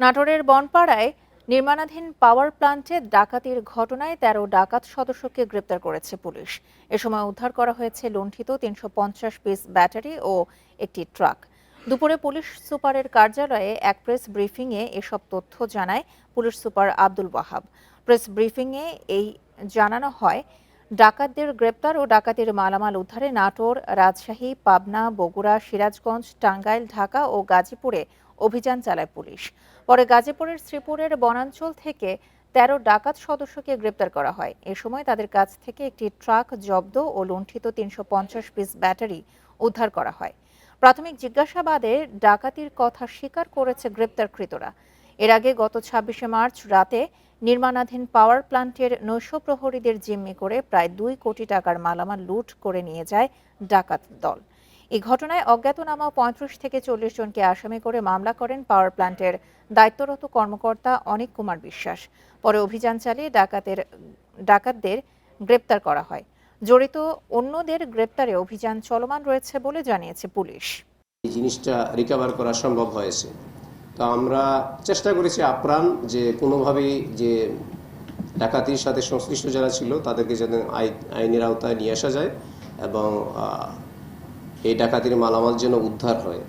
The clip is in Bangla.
নাটোরের বনপাড়ায় নির্মাণাধীন পাওয়ার প্ল্যান্টে ডাকাতির ঘটনায় ১৩ ডাকাত সদস্যকে গ্রেপ্তার করেছে পুলিশ। এ সময় উদ্ধার করা হয়েছে লুণ্ঠিত ৩৫০ পিস ব্যাটারি ও একটি ট্রাক। দুপুরে পুলিশ সুপারের কার্যালয়ে এক প্রেস ব্রিফিংয়ে এসব তথ্য জানায় police super Abdul Wahab. Press ব্রিফিংয়ে এই জানানো হয়, ডাকাতদের গ্রেপ্তার ও ডাকাতির মালামাল উদ্ধারে নাটোর, রাজশাহী, পাবনা, বগুড়া, সিরাজগঞ্জ, টাঙ্গাইল, ঢাকা ও গাজীপুরে অভিযান চালায় পুলিশ। পরে গাজীপুরের শ্রীপুরের বনাঞ্চল থেকে ১৩ ডাকাত সদস্যকে গ্রেপ্তার করা হয়। এ সময় তাদের কাছ থেকে একটি ট্রাক জব্দ ও লুণ্ঠিত ৩৫০ পিস ব্যাটারি উদ্ধার করা হয়। প্রাথমিক জিজ্ঞাসাবাদে ডাকাতির কথা স্বীকার করেছে গ্রেপ্তারকৃতরা। এর আগে গত ২৬শে মার্চ রাতে নির্মাণাধীন পাওয়ার প্ল্যান্টের নৈশ প্রহরীদের জিম্মি করে প্রায় ২ কোটি টাকার মালামাল লুট করে নিয়ে যায় ডাকাত দল। এই ঘটনায় অজ্ঞাতনামা ৩৫ থেকে ৪০ জনকে আসামি করে মামলা করেন পাওয়ার প্ল্যান্টের দায়িত্বরত কর্মকর্তা অনিক কুমার বিশ্বাস। পরে অভিযান চালিয়ে ডাকাতদের গ্রেপ্তার করা হয়। জড়িত অন্যদের গ্রেপ্তারে অভিযান চলমান রয়েছে বলে জানিয়েছে পুলিশ। এই জিনিসটা রিকভার করা সম্ভব হয়েছে। তো আমরা চেষ্টা করেছি আপ্রাণ যে কোনোভাবেই যে ডাকাতির সাথে সংশ্লিষ্ট যারা ছিল তাদেরকে যেন আইনের আওতায় নিয়ে আসা যায় এবং এই ডাকাতির মালামাল যেন উদ্ধার হয়।